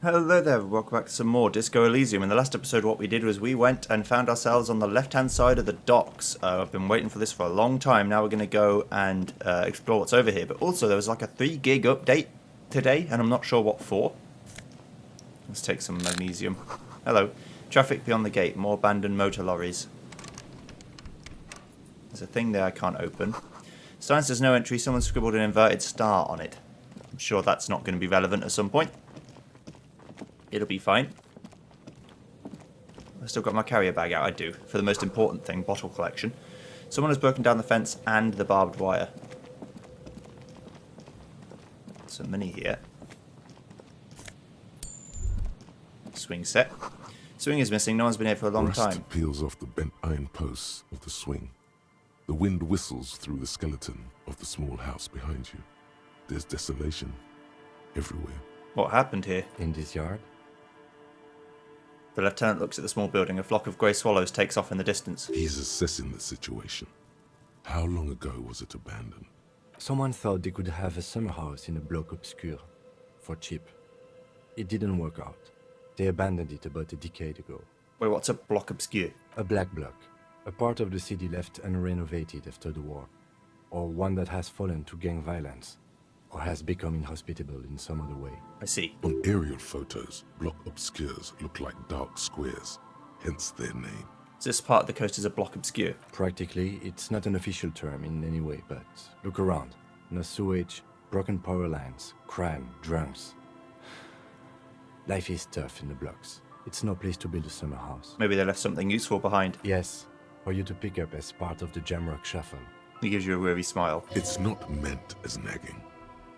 Hello there, welcome back to some more Disco Elysium. In the last episode what we did was we went and found ourselves on the left-hand side of the docks. I've been waiting for this for a long time. Now we're going to go and explore what's over here. But also there was like a 3 gig update today, and I'm not sure what for. Let's take some magnesium. Hello. Traffic beyond the gate, more abandoned motor lorries. There's a thing there I can't open. Sign says no entry, someone scribbled an inverted star on it. I'm sure that's not going to be relevant at some point. It'll be fine. I've still got my carrier bag out, I do, for the most important thing, bottle collection. Someone has broken down the fence and the barbed wire. Some money here. Swing set. Swing is missing, no one's been here for a long time. Rust peels off the bent iron posts of the swing. The wind whistles through the skeleton of the small house behind you. There's desolation everywhere. What happened here? In this yard? The lieutenant looks at the small building. A flock of grey swallows takes off in the distance. He's assessing the situation. How long ago was it abandoned? Someone thought they could have a summer house in a bloc obscur for cheap. It didn't work out. They abandoned it about a decade ago. Wait, what's a bloc obscur? A black bloc. A part of the city left unrenovated after the war. Or one that has fallen to gang violence. Or has become inhospitable in some other way. I see. On aerial photos, block obscures look like dark squares, hence their name. So this part of the coast is a bloc obscur. Practically, it's not an official term in any way, but look around. No sewage, broken power lines, crime, drunks. Life is tough in the blocks. It's no place to build a summer house. Maybe they left something useful behind. Yes, for you to pick up as part of the Jamrock shuffle. He gives you a weary smile. It's not meant as nagging,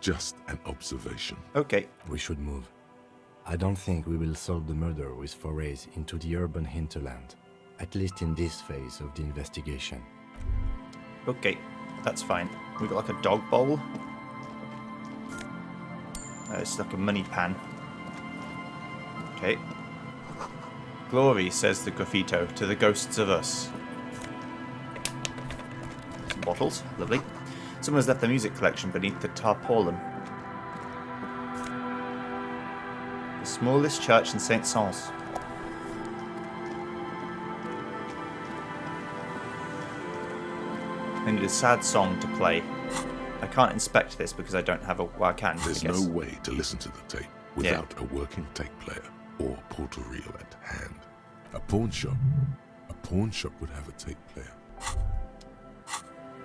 just an observation. Okay. We should move. I don't think we will solve the murder with forays into the urban hinterland, at least in this phase of the investigation. Okay, that's fine. We've got like a dog bowl. It's like a money pan. Okay. Glory, says the graffito, to the ghosts of us. Some bottles, lovely. Someone's left the music collection beneath the tarpaulin. The smallest church in St. Saëns. I need a sad song to play. I can't inspect this because I don't have a... Well, I can, There's I guess. no way to listen to the tape without a working tape player or portal reel at hand. A pawn shop would have a tape player.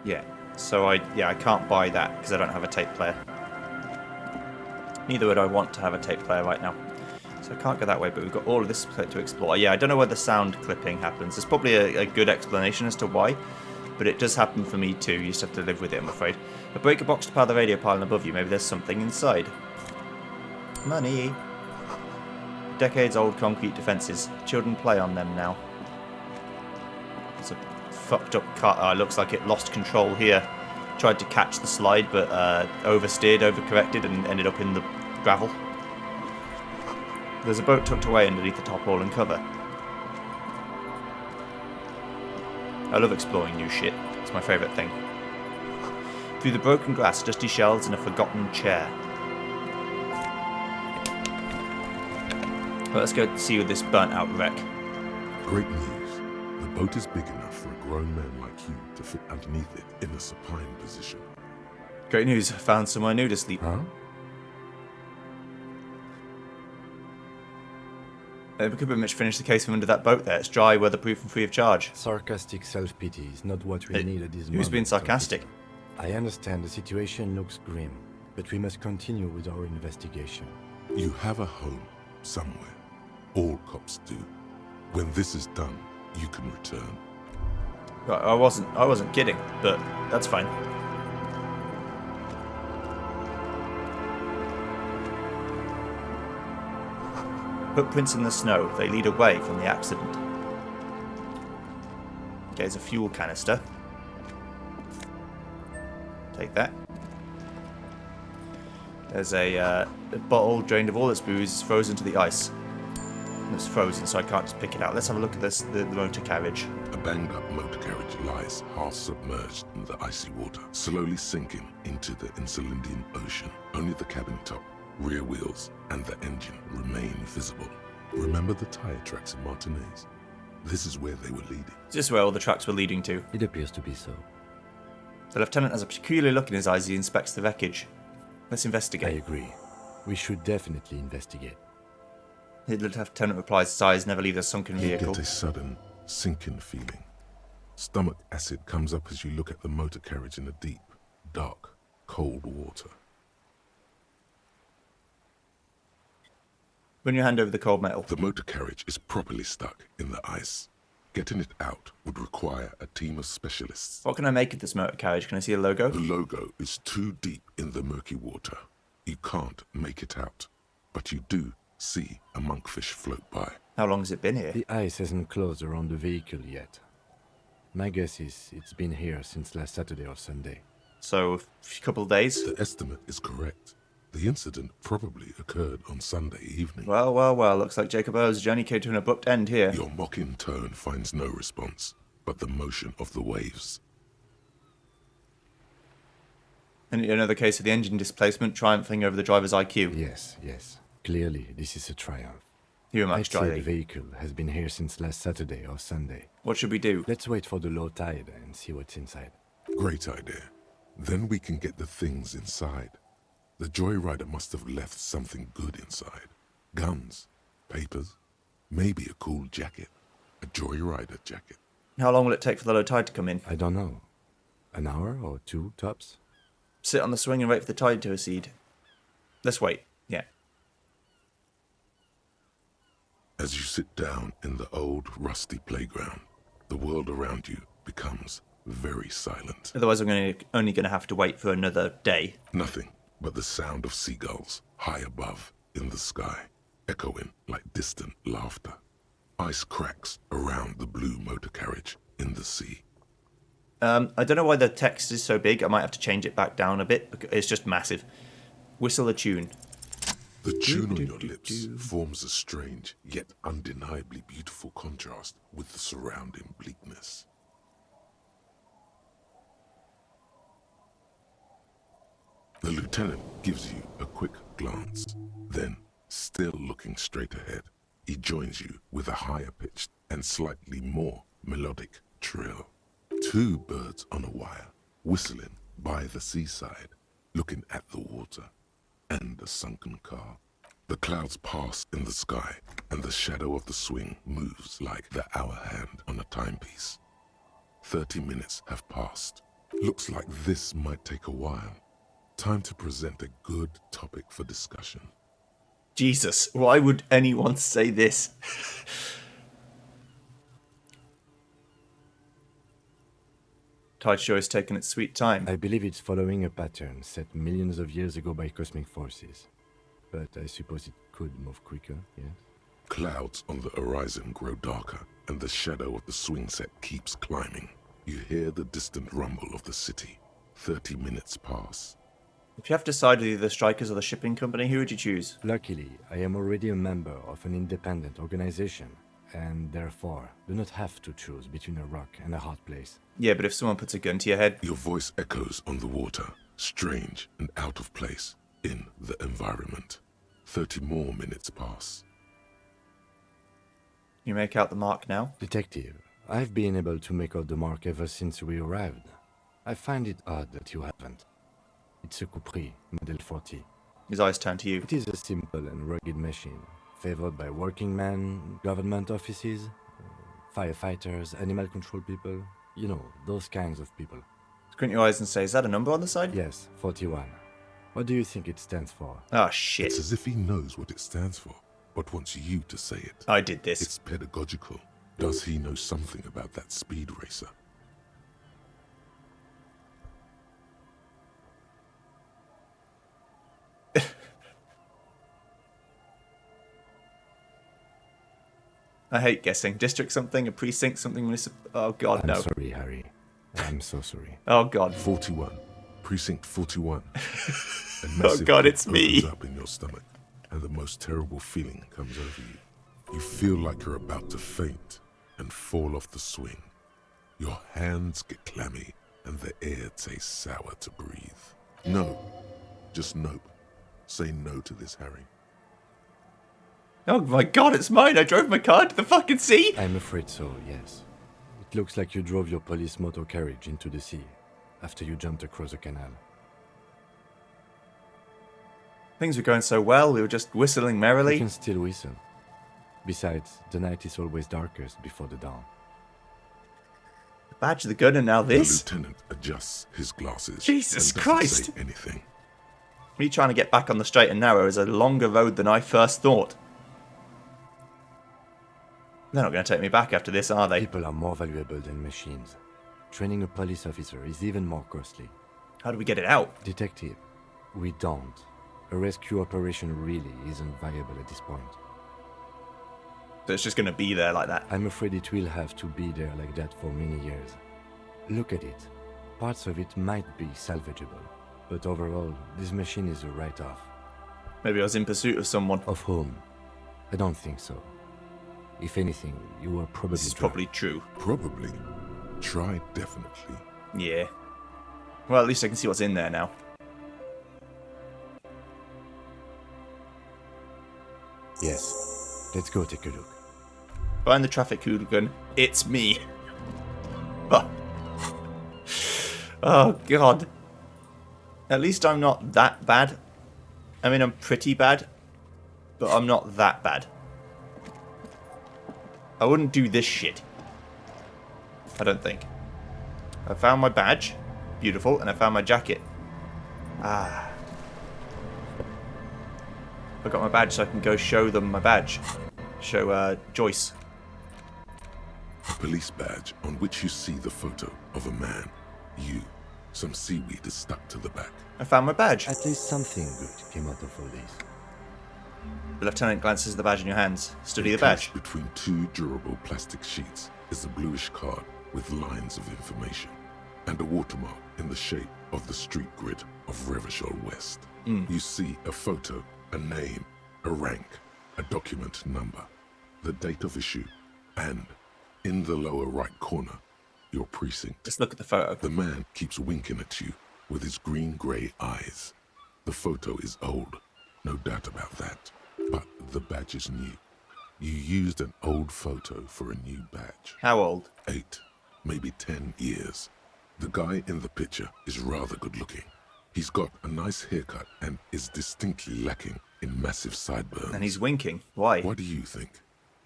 Yeah, so I can't buy that because I don't have a tape player. Neither would I want to have a tape player right now. So I can't go that way, but we've got all of this to explore. Yeah, I don't know where the sound clipping happens. There's probably a good explanation as to why, but it does happen for me too. You just have to live with it, I'm afraid. A breaker box to power the radio pylon above you. Maybe there's something inside. Money. Decades-old concrete defences. Children play on them now. It's a fucked up car. Looks like it lost control here. Tried to catch the slide, but oversteered, overcorrected, and ended up in the gravel. There's a boat tucked away underneath the tarpaulin cover. I love exploring new shit. It's my favourite thing. Through the broken glass, dusty shelves, and a forgotten chair. Well, let's go see this burnt-out wreck. Great news. The boat is big enough for a grown man like you to fit underneath it in a supine position. Great news, I found somewhere new to sleep. Huh? We could pretty much finish the case from under that boat there. It's dry, weatherproof, and free of charge. Sarcastic self-pity is not what we need at this moment. Who's being sarcastic? I understand the situation looks grim, but we must continue with our investigation. You have a home somewhere. All cops do. When this is done, you can return. Right, I wasn't kidding, but that's fine. Footprints in the snow. They lead away from the accident. Okay, there's a fuel canister. Take that. There's a bottle drained of all its booze. It's frozen to the ice. It's frozen, so I can't just pick it out. Let's have a look at this, the motor carriage. A banged-up motor carriage lies half submerged in the icy water, slowly sinking into the Insulindian Ocean. Only the cabin top rear wheels, and the engine remain visible. Remember the tire tracks in Martinez? This is where they were leading. Is this where all the tracks were leading to? It appears to be so. The lieutenant has a peculiar look in his eyes as he inspects the wreckage. Let's I investigate. agree. We should definitely investigate. The lieutenant replies, his eyes never leave the sunken You vehicle. get a sudden sinking feeling. Stomach acid comes up as you look at the motor carriage in the deep, dark, cold water. Run your hand over the cold metal. The motor carriage is properly stuck in the ice. Getting it out would require a team of specialists. What can I make of this motor carriage? Can I see a logo? The logo is too deep in the murky water. You can't make it out, but you do see a monkfish float by. How long has it been here? The ice hasn't closed around the vehicle yet. My guess is it's been here since last Saturday or Sunday. So, a couple of days? The estimate is correct. The incident probably occurred on Sunday evening. Well, well, well. Looks like Jacob O's journey came to an abrupt end here. Your mocking tone finds no response, but the motion of the waves. And another case of the engine displacement triumphing over the driver's IQ. Yes, yes. Clearly, this is a triumph. You were I'd much say the driving. vehicle has been here since last Saturday or Sunday. What should we do? Let's wait for the low tide and see what's inside. Great idea. Then we can get the things inside. The joyrider must have left something good inside. Guns, papers, maybe a cool jacket. A joyrider jacket. How long will it take for the low tide to come in? I don't know. An hour or two, tops? Sit on the swing and wait for the tide to recede. Let's wait. Yeah. As you sit down in the old, rusty playground, the world around you becomes very silent. Otherwise, I'm only going to have to wait for another day. Nothing but the sound of seagulls high above in the sky, echoing like distant laughter. Ice cracks around the blue motor carriage in the sea. I don't know why the text is so big. I might have to change it back down a bit. Because it's just massive. Whistle a tune. The tune on your lips forms a strange yet undeniably beautiful contrast with the surrounding bleakness. The lieutenant gives you a quick glance. Then, still looking straight ahead, he joins you with a higher pitched and slightly more melodic trill. Two birds on a wire, whistling by the seaside, looking at the water and a sunken car. The clouds pass in the sky, and the shadow of the swing moves like the hour hand on a timepiece. 30 minutes have passed. Looks like this might take a while. Time to present a good topic for discussion. Jesus, why would anyone say this? Tide sure has taken its sweet time. I believe it's following a pattern set millions of years ago by cosmic forces. But I suppose it could move quicker, yes? Clouds on the horizon grow darker, and the shadow of the swing set keeps climbing. You hear the distant rumble of the city. 30 minutes pass. If you have to decide with either the strikers or the shipping company, who would you choose? Luckily, I am already a member of an independent organization, and therefore do not have to choose between a rock and a hard place. Yeah, but if someone puts a gun to your head... Your voice echoes on the water, strange and out of place in the environment. 30 more minutes pass. You make out the mark now? Detective, I've been able to make out the mark ever since we arrived. I find it odd that you haven't. It's a Capri, Model 40. His eyes turn to you. It is a simple and rugged machine, favored by working men, government offices, firefighters, animal control people. You know, those kinds of people. Squint your eyes and say, is that a number on the side? Yes, 41. What do you think it stands for? Oh, shit. It's as if he knows what it stands for, but wants you to say it. I did this. It's pedagogical. Does he know something about that speed racer? I hate guessing. District something, a precinct something, municipal... Oh, God, I'm no. sorry, Harry. I'm so sorry. Oh, God. 41. Precinct 41. A Oh, massive God, pit it's me. opens up in your stomach, and the most terrible feeling comes over you. You feel like you're about to faint and fall off the swing. Your hands get clammy, and the air tastes sour to breathe. No, just nope. say no to this, Harry. Oh my god, it's mine! I drove my car into the fucking sea! I'm afraid so, yes. It looks like you drove your police motor carriage into the sea after you jumped across the canal. Things were going so well, we were just whistling You merrily. can still whistle. Besides, the night is always darkest before the dawn. The badge, the gun, and now The this? lieutenant adjusts his glasses. Jesus and doesn't Christ. say anything. Me trying to get back on the straight and narrow is a longer road than I first thought. They're not going to take me back after this, are they? People are more valuable than machines. Training a police officer is even more costly. How do we get it out? Detective, we don't. A rescue operation really isn't viable at this point. So it's just going to be there like that. I'm afraid it will have to be there like that for many years. Look at it. Parts of it might be salvageable, but overall, this machine is a write-off. Maybe I was in pursuit of someone. Of whom? I don't think so. If anything, you were probably This is drunk. probably true. Probably. Try definitely. Yeah. Well, at least I can see what's in there now. Yes. Let's go take a look. Find the traffic hooligan. It's me. Oh. Oh, God. At least I'm not that bad. I mean, I'm pretty bad, but I'm not that bad. I wouldn't do this shit. I don't think. I found my badge. Beautiful. And I found my jacket. Ah. I got my badge so I can go show them my badge. Show Joyce. A police badge on which you see the photo of a man. You. Some seaweed is stuck to the back. I found my badge. At least something good came out of all this. The lieutenant glances at the badge in your hands. Study the Encased badge. between two durable plastic sheets is a bluish card with lines of information and a watermark in the shape of the street grid of Revachol West. You see a photo, a name, a rank, a document number, the date of issue, and in the lower right corner, your precinct. Just look at the photo. The man keeps winking at you with his green-grey eyes. The photo is old, no doubt about that, but the badge is new. You used an old photo for a new badge. How old? 8, maybe 10 years. The guy in the picture is rather good-looking. He's got a nice haircut and is distinctly lacking in massive sideburns. And he's winking. Why? What do you think?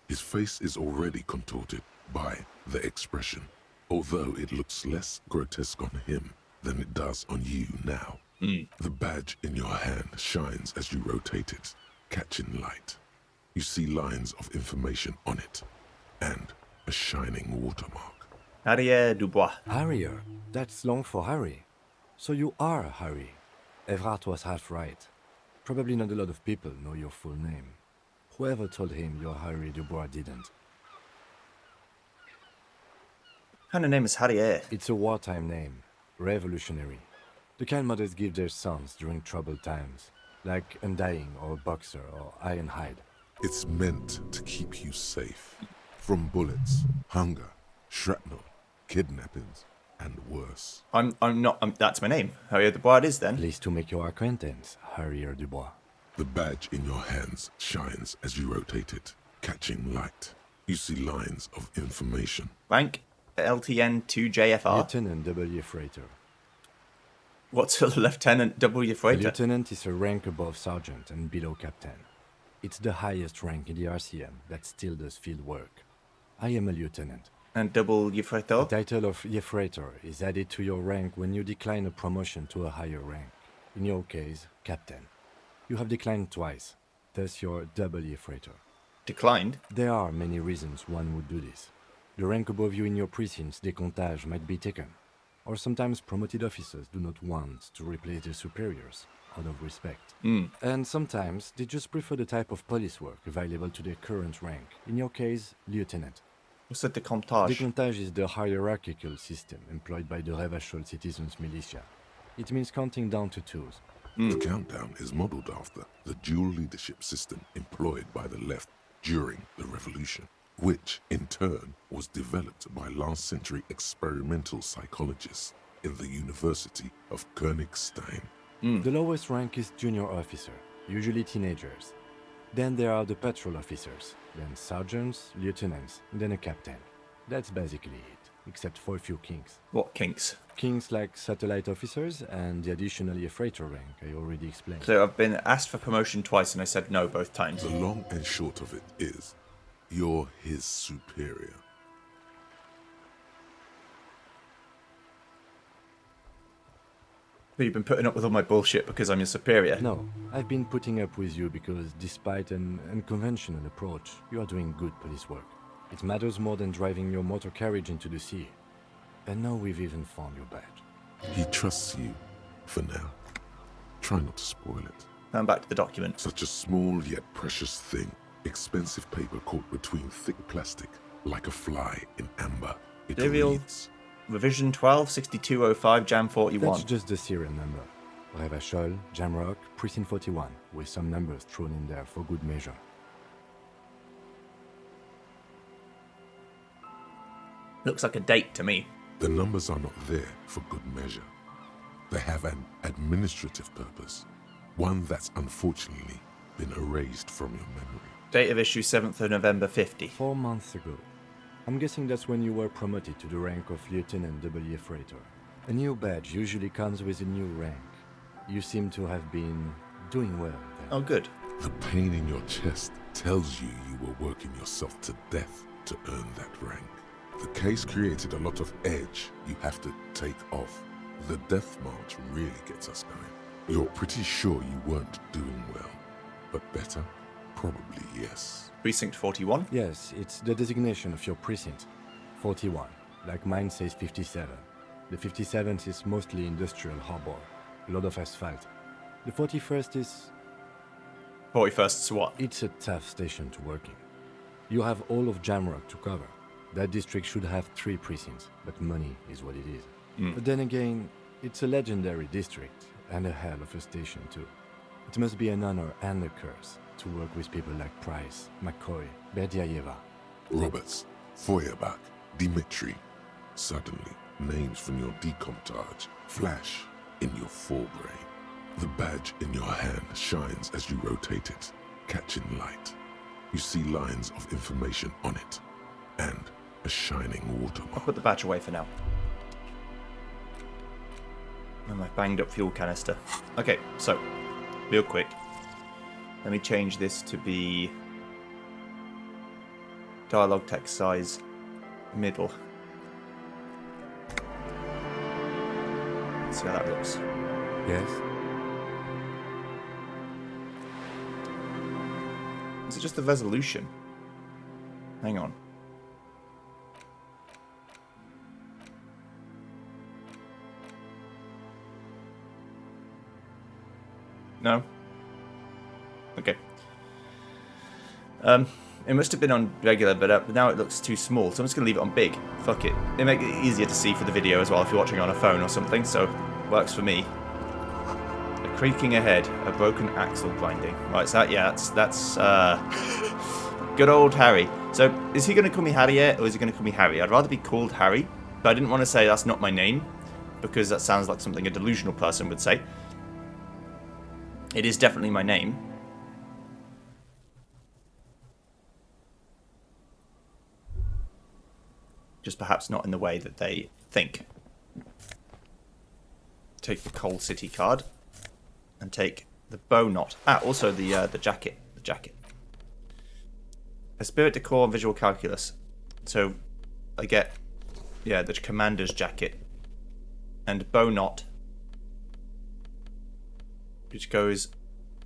His face is already contorted by the expression, although it looks less grotesque on him than it does on you now. The badge in your hand shines as you rotate it, catching light. You see lines of information on it, and a shining watermark. Harrier Dubois. Harrier. That's long for Harry. So you are Harry. Evrard was half right. Probably not a lot of people know your full name. Whoever told him you're Harry Dubois didn't. What kind of name is Harrier? It's a wartime name. Revolutionary. The kind mothers give their sons during troubled times. Like Undying or Boxer or Ironhide. It's meant to keep you safe from bullets, hunger, shrapnel, kidnappings, and worse. I'm not. That's my name. Harrier Dubois it is then. Pleased to make your acquaintance, Harrier Dubois. The badge in your hands shines as you rotate it, catching light. You see lines of information. Rank LTN 2JFR. Lieutenant W. Freighter. What's a Lieutenant W. A Freighter? lieutenant is a rank above sergeant and below captain. It's the highest rank in the RCM that still does field work. I am a lieutenant. And W. The Freighter? title of Yefreighter is added to your rank when you decline a promotion to a higher rank. In your case, captain. You have declined twice, thus you're double Yefreighter. Declined. There are many reasons one would do this. The rank above you in your precinct's decontage might be taken, or sometimes promoted officers do not want to replace their superiors out of respect. And sometimes they just prefer the type of police work available to their current rank. In your case, lieutenant. What's a decontage? Decontage is the hierarchical system employed by the Revachol Citizens Militia. It means counting down to twos. The countdown is modeled after the dual leadership system employed by the left during the revolution, which in turn was developed by last century experimental psychologists in the University of Königstein. The lowest rank is junior officer. usually teenagers. Then there are the patrol officers, then sergeants, lieutenants, then a captain. That's basically it, except for a few kinks. What kinks? Kinks like satellite officers and the additionally a freighter rank I already explained. So I've been asked for promotion twice and I said no both times. The long and short of it is, you're his superior. But you've been putting up with all my bullshit because I'm your superior. No, I've been putting up with you because despite an unconventional approach, you are doing good police work. It matters more than driving your motor carriage into the sea. And now we've even found your badge. He trusts you, for now. Try not to spoil it. Now back to the document. Such a small yet precious thing. Expensive paper caught between thick plastic, like a fly in amber. It Serial reads, Revision 126205 Jam 41. That's just the serial number. Revachol, Jamrock, Precinct 41, with some numbers thrown in there for good measure. Looks like a date to me. the numbers are not there for good measure. They have an administrative purpose, one that's unfortunately been erased from your memory. Date of issue 7th of November 50. 4 months ago. I'm guessing that's when you were promoted to the rank of Lieutenant W. Freighter. A new badge usually comes with a new rank. You seem to have been doing well there. Oh, good. The pain in your chest tells you you were working yourself to death to earn that rank. The case created a lot of edge you have to take off. The death march really gets us going. You're pretty sure you weren't doing well, but better? Probably yes. Precinct 41. Yes, it's the designation of your precinct. 41, like mine says 57. The 57th is mostly industrial harbor, a lot of asphalt. The 41st is... 41st SWAT. It's a tough station to work in. You have all of Jamrock to cover. That district should have 3 precincts, but money is what it is. But then again, it's a legendary district, and a hell of a station too. It must be an honor and a curse to work with people like Price, McCoy, Berdiayeva. Roberts, Feuerbach, Dimitri. Suddenly, names from your decomptage flash in your forebrain. The badge in your hand shines as you rotate it, catching light. You see lines of information on it, and a shining I'll watermark. put the badge away for now. And my banged up fuel canister. Okay, so, real quick. Let me change this to be dialogue text size middle. Let's see how that looks. Yes? Is it just the resolution? Hang on. No? Okay. It must have been on regular, but now it looks too small, so I'm just going to leave it on big. Fuck it. It'll make it easier to see for the video as well if you're watching on a phone or something, so works for me. A creaking ahead, a broken axle grinding. Right, so that's good old Harry. So, is he going to call me Harry yet, or is he going to call me Harry? I'd rather be called Harry, but I didn't want to say that's not my name, because that sounds like something a delusional person would say. It is definitely my name. Just perhaps not in the way that they think. Take the Coal City card. And take the bow knot. Ah, also the jacket. The jacket. A spirit decor and visual calculus. So I get, yeah, the commander's jacket. And bow knot. Which goes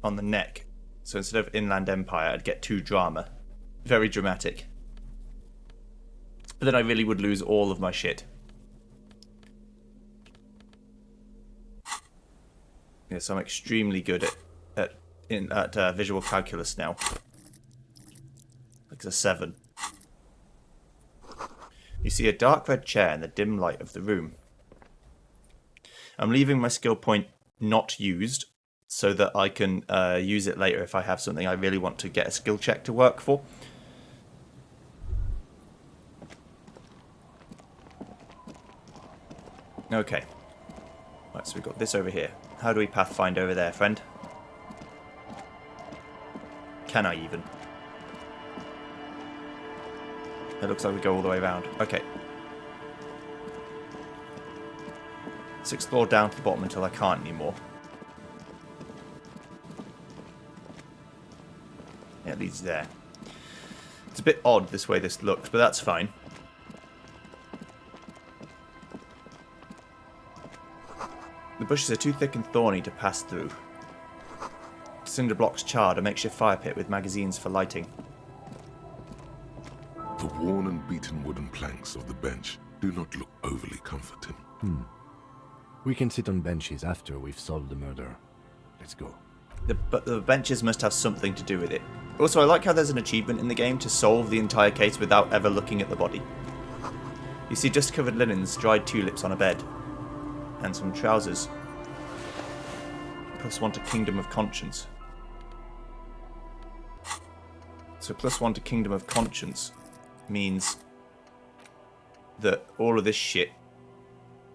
on the neck. So instead of Inland Empire, I'd get 2 drama. Very dramatic. But then I really would lose all of my shit. Yeah, so I'm extremely good at visual calculus now. Like a 7. You see a dark red chair in the dim light of the room. I'm leaving my skill point not used, so that I can use it later if I have something I really want to get a skill check to work for. Okay. Right, so we've got this over here. How do we pathfind over there, friend? Can I even? It looks like we go all the way around. Okay. Let's explore down to the bottom until I can't anymore. Yeah, it leads there. It's a bit odd this way this looks, but that's fine. The bushes are too thick and thorny to pass through. Cinder blocks charred, a makeshift fire pit with magazines for lighting. The worn and beaten wooden planks of the bench do not look overly comforting. We can sit on benches after we've solved the murder. Let's go. But the benches must have something to do with it. Also, I like how there's an achievement in the game to solve the entire case without ever looking at the body. You see dust-covered linens, dried tulips on a bed, and some trousers. +1 to Kingdom of Conscience. So +1 to Kingdom of Conscience means that all of this shit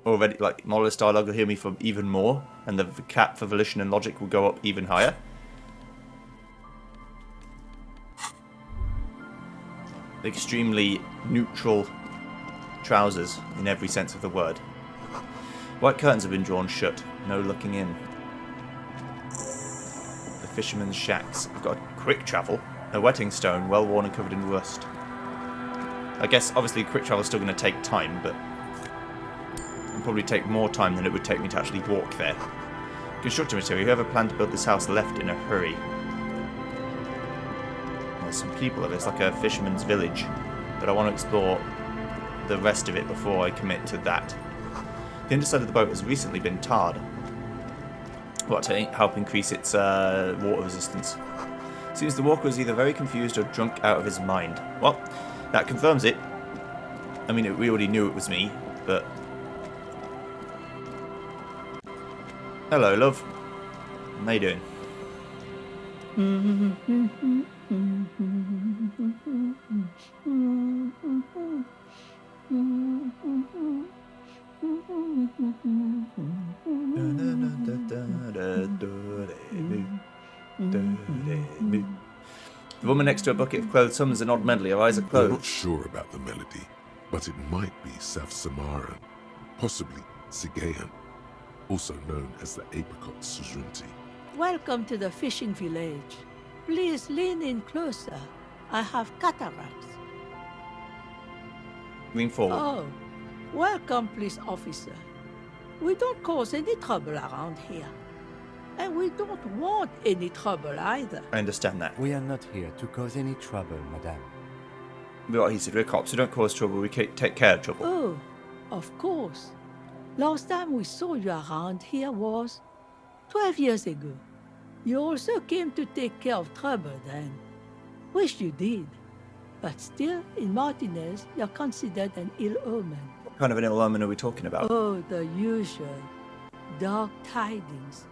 already, like, moralist dialogue will hear me for even more, and the cap for volition and logic will go up even higher. Extremely neutral trousers in every sense of the word. White curtains have been drawn shut, no looking in. The fisherman's shacks. We've got a quick travel, a wetting stone, well worn and covered in rust. I guess obviously quick travel is still going to take time, but it'll probably take more time than it would take me to actually walk there. Construction material. Whoever planned to build this house left in a hurry. There's some people of it. It's like a fisherman's village, but I want to explore the rest of it before I commit to that. The underside of the boat has recently been tarred. What, to help increase its water resistance. Seems the walker was either very confused or drunk out of his mind. Well, that confirms it. I mean, we already knew it was me, but... Hello, love. How you doing? The woman next to a bucket of clothes hums an odd medley. Her eyes are We're closed. not sure about the melody, but it might be South Samaran, possibly Sigayan, also known as the Apricot Suzerainty. Welcome to the fishing village. Please lean in closer. I have cataracts. Lean forward. Oh, welcome, police officer. We don't cause any trouble around here. And we don't want any trouble either. I understand that. We are not here to cause any trouble, madame. But he said, we're cops. We don't cause trouble. We take care of trouble. Oh, of course. Last time we saw you around here was 12 years ago. You also came to take care of trouble then. Wish you did. But still, in Martinez, you're considered an ill omen. What kind of an ill omen are we talking about? Oh, the usual. Dark tidings.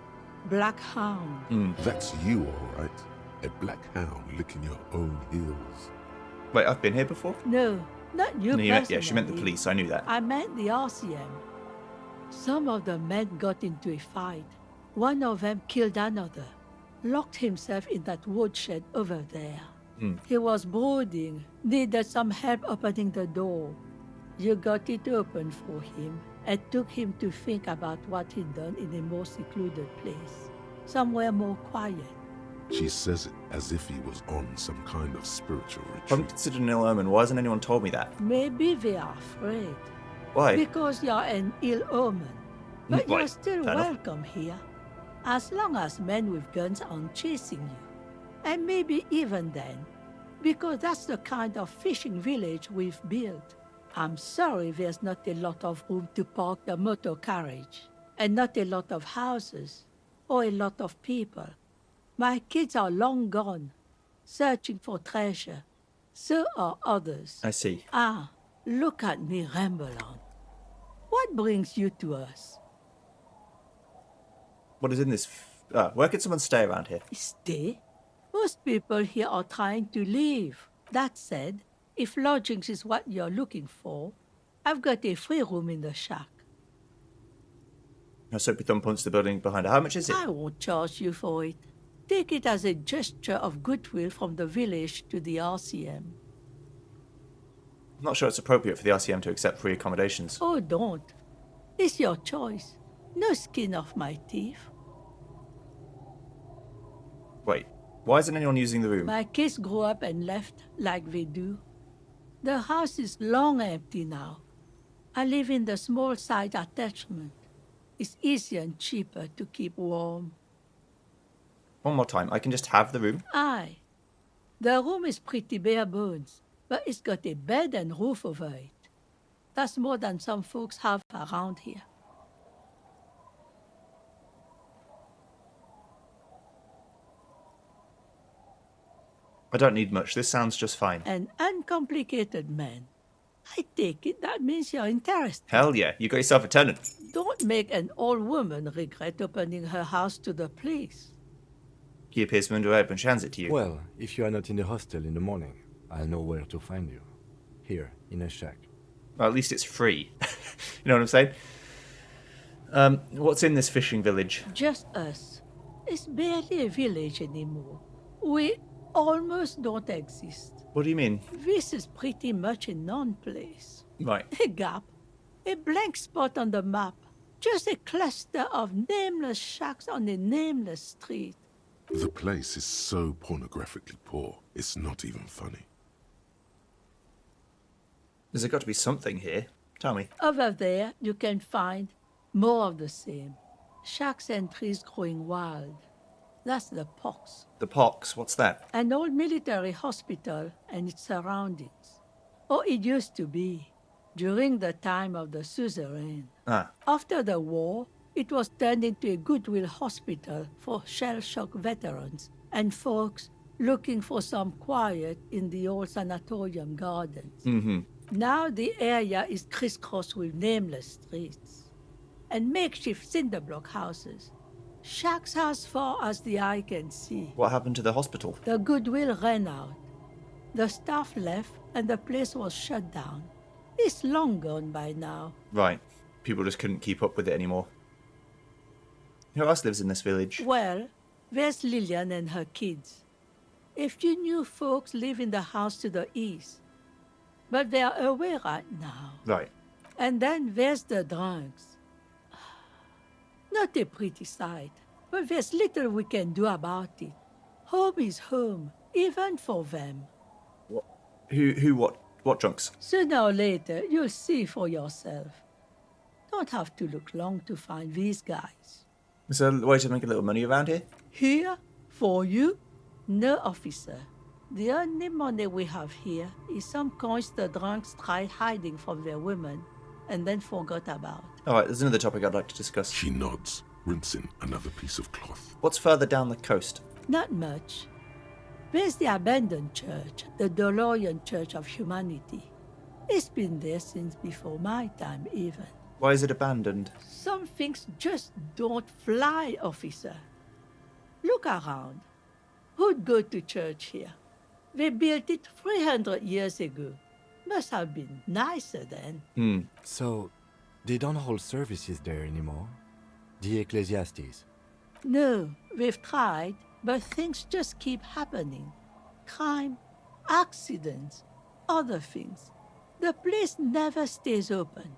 Black hound. That's you, all right. A black hound licking your own heels. Wait, I've been here before? No, not you No, yeah, she meant the personally. police. I knew that. I meant the RCM. Some of the men got into a fight. One of them killed another. Locked himself in that woodshed over there. He was brooding, needed some help opening the door. You got it open for him and took him to think about what he'd done in a more secluded place. Somewhere more quiet. She says it as if he was on some kind of spiritual If I'm retreat. considered an ill omen, why hasn't anyone told me that? Maybe they are afraid. Why? Because you're an ill omen. But Right, you're still fair enough. welcome here. As long as men with guns aren't chasing you. And maybe even then. Because that's the kind of fishing village we've built. I'm sorry there's not a lot of room to park the motor carriage. And not a lot of houses. Or a lot of people. My kids are long gone. Searching for treasure. So are others. I see. Ah, look at me ramble on. What brings you to us? What is in this? Where could someone stay around here? Stay? Most people here are trying to leave. That said, if lodgings is what you're looking for, I've got a free room in the shack. Soapy Thumb points to the building behind her. How much is it? I won't charge you for it. take it as a gesture of goodwill from the village to the RCM. I'm not sure it's appropriate for the RCM to accept free accommodations. Oh, don't. It's your choice. No skin off my teeth. Wait, why isn't anyone using the room? My kids grew up and left like they do. The house is long empty now. I live in the small side attachment. It's easier and cheaper to keep warm. One more time, I can just have the room? Aye. The room is pretty bare bones, but it's got a bed and roof over it. That's more than some folks have around here. I don't need much, this sounds just fine. An uncomplicated man. I take it that means you're interested. Hell yeah, you got yourself a tenant. Don't make an old woman regret opening her house to the place. He appears to window open, she hands it to you. Well, if you are not in the hostel in the morning, I'll know where to find you. Here, in a shack. Well, at least it's free. You know what I'm saying? What's in this fishing village? Just us. It's barely a village anymore. We almost don't exist. What do you mean? This is pretty much a non-place. Right. A gap. A blank spot on the map. Just a cluster of nameless shacks on a nameless street. The place is so pornographically poor, it's not even funny. There's got to be something here. Tell me. Over there, you can find more of the same. Shacks and trees growing wild. That's the Pox. The Pox, what's that? An old military hospital and its surroundings. Or it used to be, during the time of the suzerain. Ah, After the war, it was turned into a goodwill hospital for shell-shock veterans and folks looking for some quiet in the old sanatorium gardens. Now the area is crisscrossed with nameless streets and makeshift cinderblock houses. Shacks as far as the eye can see. what happened to the hospital? The goodwill ran out. The staff left and the place was shut down. It's long gone by now. Right. People just couldn't keep up with it anymore. Who else lives in this village? Well, there's Lillian and her kids. A few new folks live in the house to the east, but they are away right now. Right. And then there's the drunks. Not a pretty sight, but there's little we can do about it. Home is home, even for them. What drunks? Sooner or later, you'll see for yourself. Don't have to look long to find these guys. Is there a way to make a little money around here? Here, for you? No, officer. The only money we have here is some coins the drunks tried hiding from their women and then forgot about. Alright, there's another topic I'd like to discuss. She nods, rinsing another piece of cloth. What's further down the coast? Not much. There's the abandoned church, the DeLorean Church of Humanity. It's been there since before my time, even. Why is it abandoned? Some things just don't fly, officer. Look around. Who'd go to church here? They built it 300 years ago. Must have been nicer then. So, they don't hold services there anymore? The Ecclesiastes? No, we've tried, but things just keep happening. Crime, accidents, other things. The place never stays open.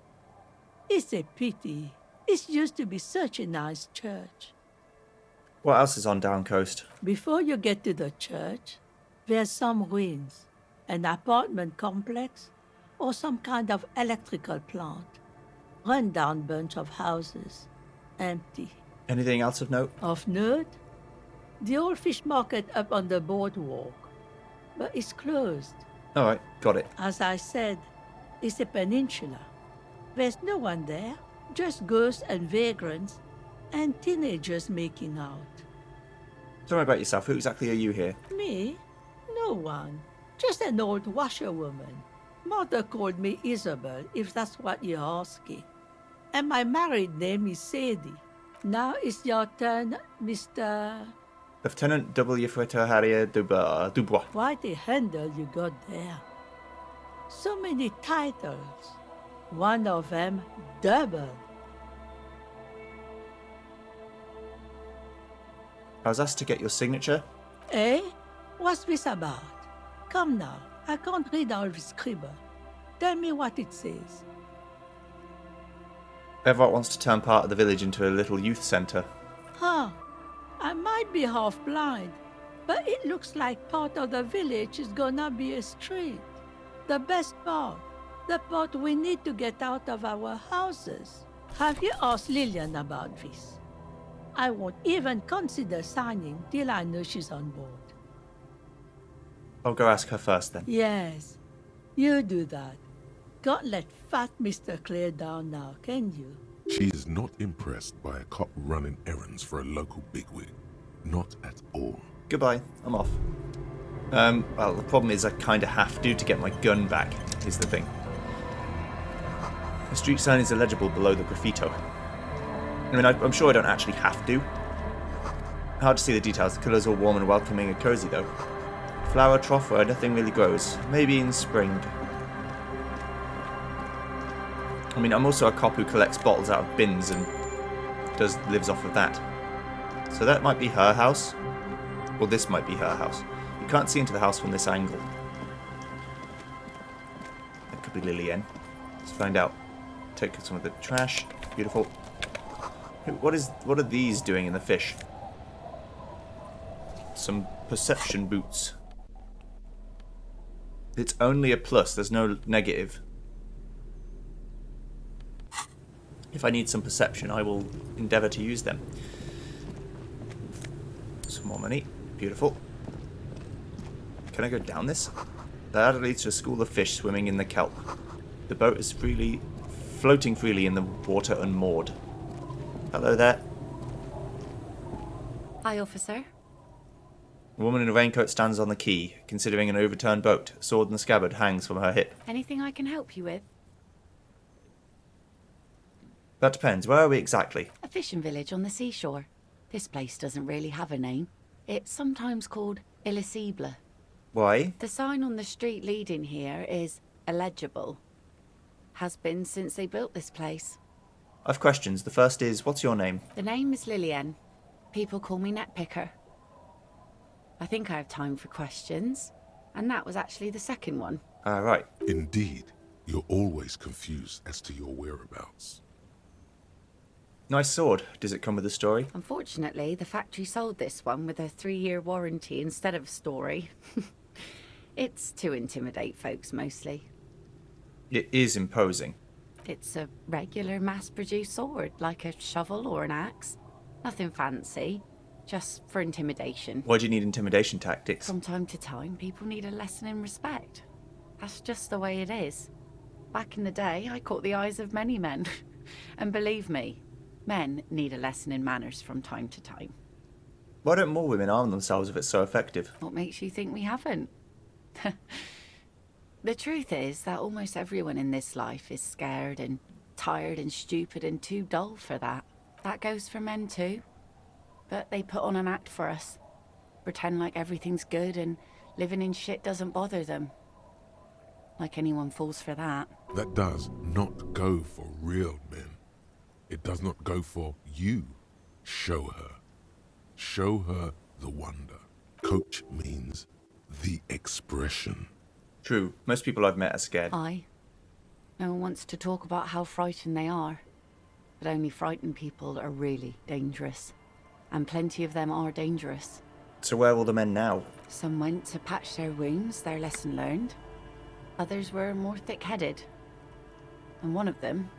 It's a pity. It used to be such a nice church. What else is on down coast? Before you get to the church, there's some ruins, an apartment complex, or some kind of electrical plant. Run-down bunch of houses, empty. Anything else of note? Of note, the old fish market up on the boardwalk, but it's closed. Alright, got it. As I said, it's a peninsula. There's no one there, just ghosts and vagrants, and teenagers making out. Tell me about yourself. Who exactly are you here? Me? No one. Just an old washerwoman. Mother called me Isabel, if that's what you're asking. And my married name is Sadie. Now it's your turn, Mr. Lieutenant W. Harrier Dubois. Quite a handle you got there. So many titles. One of them double. I was asked to get your signature. Eh? What's this about? Come now, I can't read all this scribble. Tell me what it says. Everett wants to turn part of the village into a little youth centre. Huh. I might be half blind, but it looks like part of the village is gonna be a street. The best part. The part we need to get out of our houses. Have you asked Lillian about this? I won't even consider signing till I know she's on board. I'll go ask her first then. Yes, you do that. Can't let fat Mr. Clare down now, can you? She is not impressed by a cop running errands for a local bigwig. Not at all. Goodbye, I'm off. Well, the problem is I kinda have to get my gun back, is the thing. The street sign is illegible below the graffito. I mean, I'm sure I don't actually have to. Hard to see the details. The colours all warm and welcoming and cosy, though. Flower trough where nothing really grows. Maybe in spring. I mean, I'm also a cop who collects bottles out of bins and lives off of that. So that might be her house. Or this might be her house. You can't see into the house from this angle. That could be Lillian. Let's find out. Take some of the trash. Beautiful. What are these doing in the fish? Some perception boots. It's only a plus, there's no negative. If I need some perception, I will endeavour to use them. Some more money. Beautiful. Can I go down this? That leads to a school of fish swimming in the kelp. The boat is floating freely in the water unmoored. Hello there. Hi, officer. A woman in a raincoat stands on the quay, considering an overturned boat. A sword in the scabbard hangs from her hip. Anything I can help you with? That depends. Where are we exactly? A fishing village on the seashore. This place doesn't really have a name. It's sometimes called Elysium. Why? The sign on the street leading here is illegible. Has been since they built this place. I've questions. The first is, what's your name? The name is Lillian. People call me Netpicker. I think I have time for questions. And that was actually the second one. Ah, right. Indeed, you're always confused as to your whereabouts. Nice sword. Does it come with a story? Unfortunately, the factory sold this one with a 3-year warranty instead of a story. It's to intimidate folks mostly. It is imposing. It's a regular mass-produced sword, like a shovel or an axe. Nothing fancy, just for intimidation. Why do you need intimidation tactics? From time to time, people need a lesson in respect. That's just the way it is. Back in the day, I caught the eyes of many men. And believe me, men need a lesson in manners from time to time. Why don't more women arm themselves if it's so effective? What makes you think we haven't? The truth is that almost everyone in this life is scared and tired and stupid and too dull for that. That goes for men too. But they put on an act for us. Pretend like everything's good and living in shit doesn't bother them. Like anyone falls for that. That does not go for real men. It does not go for you. Show her. Show her the wonder. Coach means the expression. True. Most people I've met are scared. Aye. No one wants to talk about how frightened they are. But only frightened people are really dangerous. And plenty of them are dangerous. So where are all the men now? Some went to patch their wounds, their lesson learned. Others were more thick-headed. And one of them,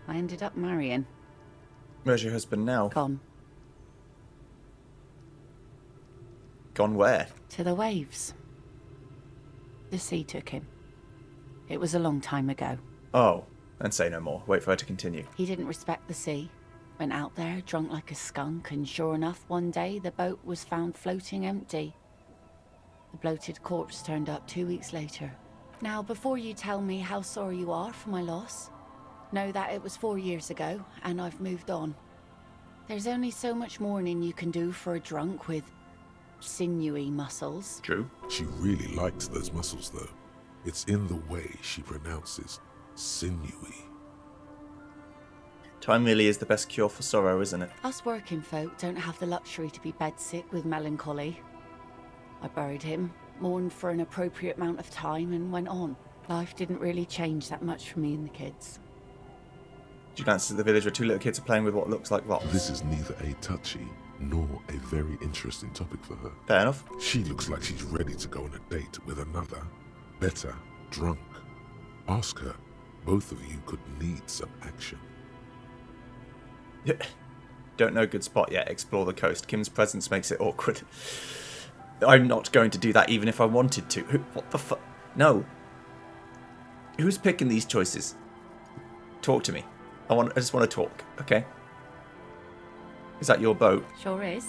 I ended up marrying. Where's your husband now? Gone. Gone where? To the waves. The sea took him. It was a long time ago. Oh, and say no more. Wait for her to continue. He didn't respect the sea. Went out there, drunk like a skunk, and sure enough, one day the boat was found floating empty. The bloated corpse turned up 2 weeks later. Now, before you tell me how sorry you are for my loss, know that it was 4 years ago, and I've moved on. There's only so much mourning you can do for a drunk with sinewy muscles. True. She really likes those muscles, though. It's in the way she pronounces sinewy. Time really is the best cure for sorrow, isn't it? Us working folk don't have the luxury to be bedsick with melancholy. I buried him, mourned for an appropriate amount of time, and went on. Life didn't really change that much for me and the kids. Do you glance at the village where two little kids are playing with what looks like rocks? This is neither a touchy nor a very interesting topic for her. Fair enough. She looks like she's ready to go on a date with another, better, drunk. Ask her. Both of you could need some action. Don't know a good spot yet. Explore the coast. Kim's presence makes it awkward. I'm not going to do that even if I wanted to. What the fuck? No. Who's picking these choices? Talk to me. I just want to talk, okay? Is that your boat? Sure is.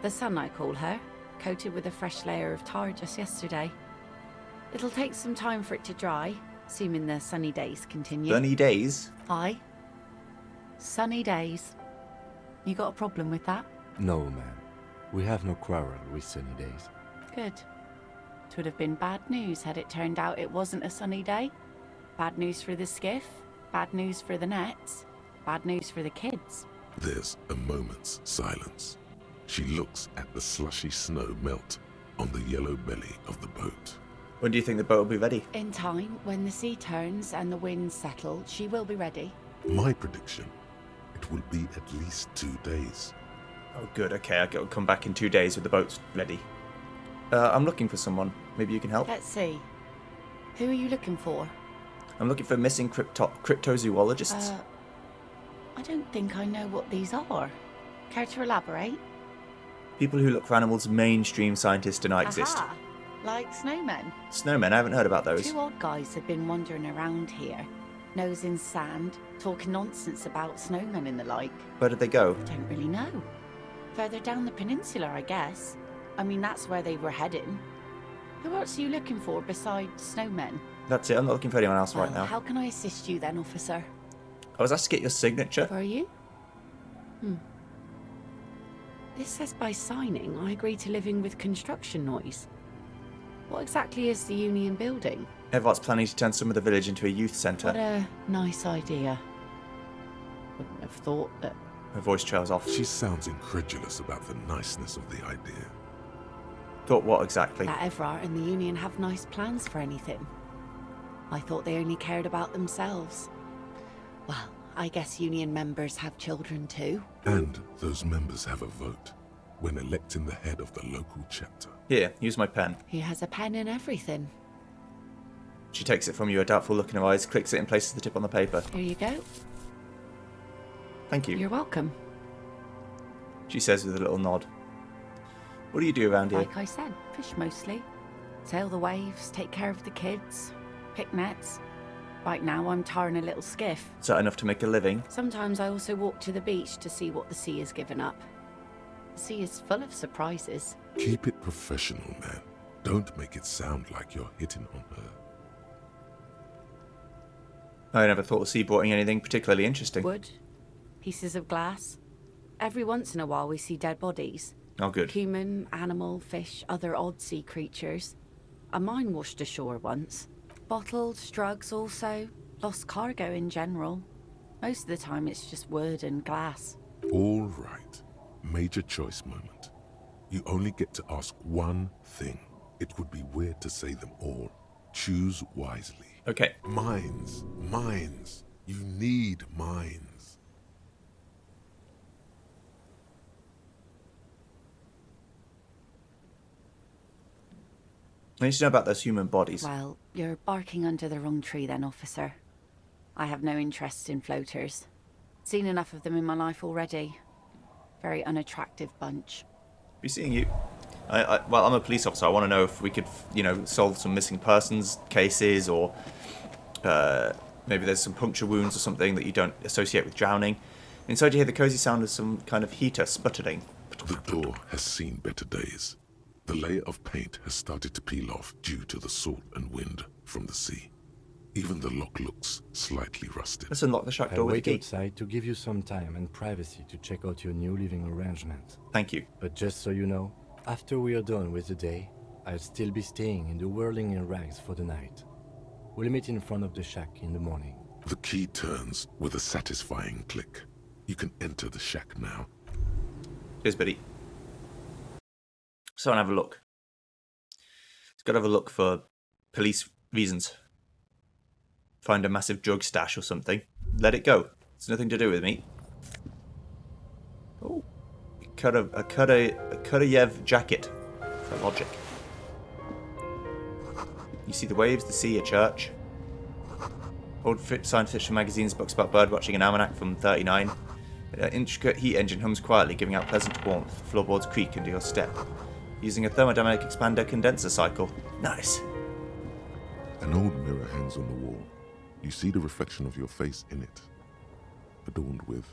The sun, I call her, coated with a fresh layer of tar just yesterday. It'll take some time for it to dry, assuming the sunny days continue. Sunny days? Aye. Sunny days. You got a problem with that? No, man. We have no quarrel with sunny days. Good. It would have been bad news had it turned out it wasn't a sunny day. Bad news for the skiff, bad news for the nets, bad news for the kids. There's a moment's silence. She looks at the slushy snow melt on the yellow belly of the boat. When do you think the boat will be ready? In time, when the sea turns and the winds settle, she will be ready. My prediction, it will be at least 2 days. Oh, good. Okay, I'll come back in 2 days with the boat ready. I'm looking for someone. Maybe you can help? Let's see. Who are you looking for? I'm looking for missing cryptozoologists. I don't think I know what these are. Care to elaborate? People who look for animals mainstream scientists deny exist. Aha! Like snowmen. Snowmen, I haven't heard about those. Two odd guys have been wandering around here, nose in sand, talking nonsense about snowmen and the like. Where did they go? Don't really know. Further down the peninsula, I guess. I mean, that's where they were heading. Who else are you looking for besides snowmen? That's it, I'm not looking for anyone else right Well, now. how can I assist you then, officer? I was asked to get your signature. Were you? This says by signing, I agree to living with construction noise. What exactly is the Union building? Everart's planning to turn some of the village into a youth What centre. a nice idea. Wouldn't have thought that. Her voice trails off. She sounds incredulous about the niceness of the idea. Thought what exactly? That Everard and the Union have nice plans for anything. I thought they only cared about themselves. Well, I guess Union members have children too. And those members have a vote when electing the head of the local chapter. Here, use my pen. He has a pen and everything. She takes it from you, a doubtful look in her eyes, clicks it and places the tip on the paper. Here you go. Thank you, You're welcome. she says with a little nod. What do you do around here? Like I said, fish mostly. Sail the waves, take care of the kids, pick nets. Right now I'm tarring a little skiff. Is that enough to make a living? Sometimes I also walk to the beach to see what the sea has given up. The sea is full of surprises. Keep it professional, man. Don't make it sound like you're hitting on her. I never thought the sea brought in anything particularly interesting. Wood, pieces of glass. Every once in a while we see dead bodies. Oh, good. Human, animal, fish, other odd sea creatures. A mine washed ashore once. Bottles, drugs also. Lost cargo in general. Most of the time it's just wood and glass. All right. Major choice moment. You only get to ask one thing. It would be weird to say them all. Choose wisely. Okay. Mines. Mines. You need mines. I need to know about those human bodies. Well, you're barking under the wrong tree then, officer. I have no interest in floaters. Seen enough of them in my life already. Very unattractive bunch. Be seeing you. Well, I'm a police officer. I want to know if we could, solve some missing persons cases, or maybe there's some puncture wounds or something that you don't associate with drowning. Inside you hear the cozy sound of some kind of heater sputtering. The door has seen better days. The layer of paint has started to peel off due to the salt and wind from the sea. Even the lock looks slightly rusted. Let's unlock the shack I'll door with a wait key. outside to give you some time and privacy to check out your new living arrangement. Thank you. But just so you know, after we are done with the day, I'll still be staying in the whirling in rags for the night. We'll meet in front of the shack in the morning. The key turns with a satisfying click. You can enter the shack now. Cheers, buddy. So, have a look. It's got to have a look for police reasons. Find a massive drug stash or something. Let it go. It's nothing to do with me. Oh, a Kurayev jacket. For logic. You see the waves, the sea, a church. Old science fiction magazines, books about birdwatching, an almanac from 39. An intricate heat engine hums quietly, giving out pleasant warmth. Floorboards creak under your step. Using a thermodynamic expander condenser cycle. Nice. An old mirror hangs on the wall. You see the reflection of your face in it, adorned with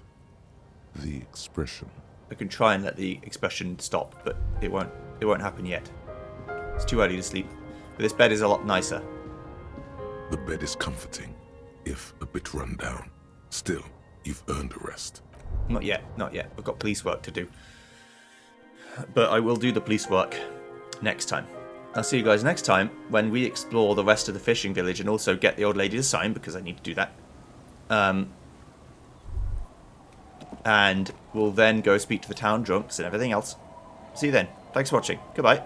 the expression. I can try and let the expression stop, but it won't happen yet. It's too early to sleep. But this bed is a lot nicer. The bed is comforting, if a bit run down. Still, you've earned a rest. Not yet, not yet. I've got police work to do. But I will do the police work next time. I'll see you guys next time when we explore the rest of the fishing village and also get the old lady to sign, because I need to do that. And we'll then go speak to the town drunks and everything else. See you then. Thanks for watching. Goodbye.